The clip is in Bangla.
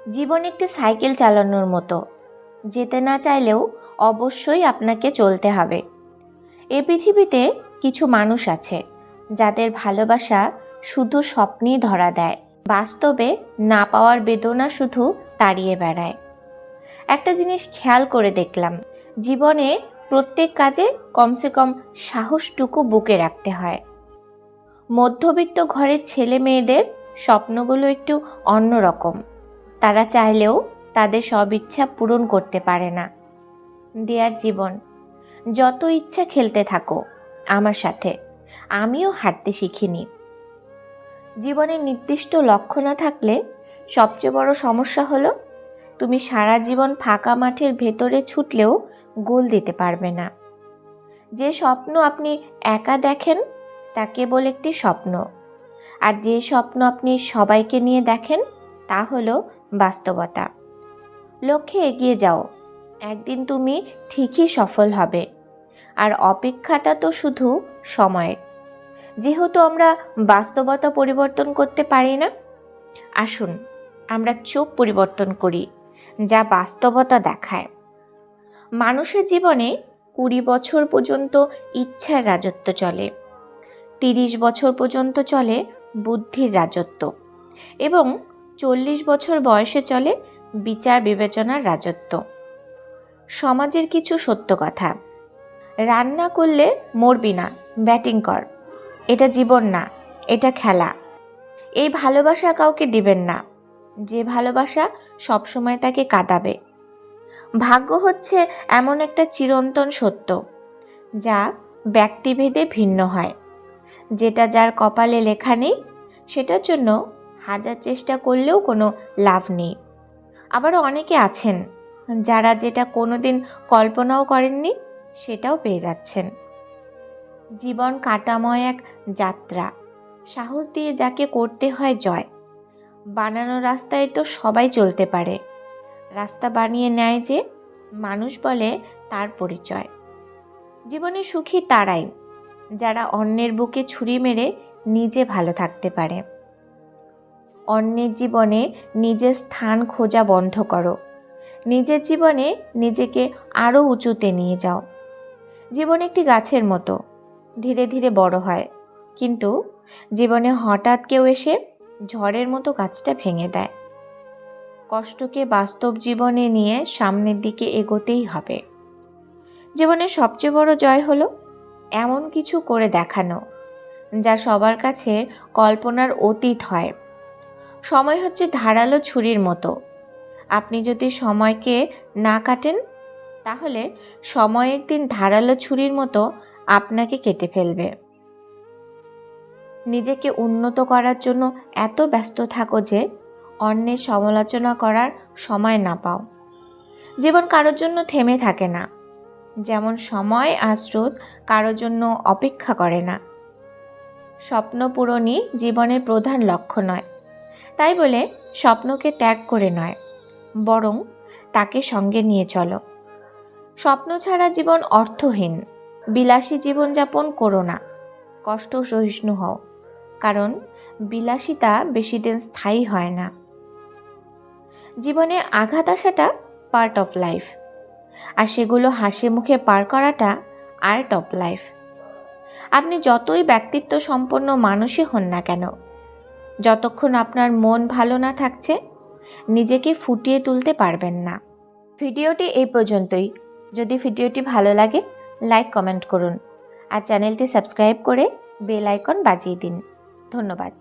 জীবন একটি সাইকেল চালানোর মতো, যেতে না চাইলেও অবশ্যই আপনাকে চলতে হবে। এ পৃথিবীতে কিছু মানুষ আছে যাদের ভালোবাসা শুধু স্বপ্নেই ধরা দেয়, বাস্তবে না পাওয়ার বেদনা শুধু তাড়িয়ে বেড়ায়। একটা জিনিস খেয়াল করে দেখলাম, জীবনে প্রত্যেক কাজে কমসে কম সাহসটুকু বুকে রাখতে হয়। মধ্যবিত্ত ঘরের ছেলে মেয়েদের স্বপ্নগুলো একটু অন্যরকম। তারা চাইলেও তাদের সব ইচ্ছা পূরণ করতে পারে না। দেয়ার জীবন, যত ইচ্ছা খেলতে থাকো আমার সাথে, আমিও হাঁটতে শিখিনি। জীবনের নির্দিষ্ট লক্ষ্য না থাকলে সবচেয়ে বড় সমস্যা হলো তুমি সারা জীবন ফাঁকা মাঠের ভেতরে ছুটলেও গোল দিতে পারবে না। যে স্বপ্ন আপনি একা দেখেন তা কেবল একটি স্বপ্ন, আর যে স্বপ্ন আপনি সবাইকে নিয়ে দেখেন তা হলো বাস্তবতা। লক্ষ্যে এগিয়ে যাও, একদিন তুমি ঠিকই সফল হবে। আর অপেক্ষাটা তো শুধু সময়ের। যেহেতু আমরা বাস্তবতা পরিবর্তন করতে পারি না, আসুন আমরা চোখ পরিবর্তন করি, যা বাস্তবতা দেখায়। মানুষের জীবনে 20 বছর পর্যন্ত ইচ্ছার রাজত্ব চলে, 30 বছর পর্যন্ত চলে বুদ্ধির রাজত্ব, এবং 40 বছর বয়সে চলে বিচার বিবেচনার রাজত্ব। সমাজের কিছু সত্য কথা: রান্না করলে মরবি না, ব্যাটিং কর। এটা জীবন না, এটা খেলা। এই ভালোবাসা কাউকে দিবেন না, যে ভালোবাসা সবসময় তাকে কাঁদাবে। ভাগ্য হচ্ছে এমন একটা চিরন্তন সত্য যা ব্যক্তিভেদে ভিন্ন হয়। যেটা যার কপালে লেখা নেই সেটার জন্য হাজার চেষ্টা করলেও কোনো লাভ নেই। আবারও অনেকে আছেন যারা যেটা কোনোদিন কল্পনাও করেননি সেটাও পেয়ে যাচ্ছেন। জীবন কাঁটাময় এক যাত্রা, সাহস দিয়ে যাকে করতে হয় জয়। বানানো রাস্তায় তো সবাই চলতে পারে, রাস্তা বানিয়ে নেয় যে মানুষ বলে তার পরিচয়। জীবনে সুখী তারাই যারা অন্যের বুকে ছুরি মেরে নিজে ভালো থাকতে পারে। অন্যের জীবনে নিজের স্থান খোঁজা বন্ধ করো, নিজের জীবনে নিজেকে আরও উঁচুতে নিয়ে যাও। জীবন একটি গাছের মতো, ধীরে ধীরে বড় হয়, কিন্তু জীবনে হঠাৎ কেউ এসে ঝড়ের মতো গাছটা ভেঙে দেয়। কষ্টকে বাস্তব জীবনে নিয়ে সামনের দিকে এগোতেই হবে। জীবনের সবচেয়ে বড় জয় হলো এমন কিছু করে দেখানো যা সবার কাছে কল্পনার অতীত হয়। সময় হচ্ছে ধারালো ছুরির মতো। আপনি যদি সময়কে না কাটেন, তাহলে সময় একদিন ধারালো ছুরির মতো আপনাকে কেটে ফেলবে। নিজেকে উন্নত করার জন্য এত ব্যস্ত থাকো যে অন্যের সমালোচনা করার সময় না পাও। জীবন কারোর জন্য থেমে থাকে না, যেমন সময় আর স্রোত কারোর জন্য অপেক্ষা করে না। স্বপ্ন পূরণই জীবনের প্রধান লক্ষ্য নয়, তাই বলে স্বপ্নকে ত্যাগ করে নয়, বরং তাকে সঙ্গে নিয়ে চলো। স্বপ্ন ছাড়া জীবন অর্থহীন। বিলাসী জীবনযাপন করো না, কষ্ট সহিষ্ণু হও, কারণ বিলাসিতা বেশি দিন স্থায়ী হয় না। জীবনে আঘাত আসাটা পার্ট অফ লাইফ, আর সেগুলো হাসি মুখে পার করাটা আর্ট অফ লাইফ। আপনি যতই ব্যক্তিত্ব সম্পন্ন মানুষই হন না কেন, যতক্ষণ আপনার মন ভালো না থাকছে, নিজেকে ফুটিয়ে তুলতে পারবেন না। ভিডিওটি এই পর্যন্তই। যদি ভিডিওটি ভালো লাগে লাইক কমেন্ট করুন, আর চ্যানেলটি সাবস্ক্রাইব করে বেল আইকন বাজিয়ে দিন। ধন্যবাদ।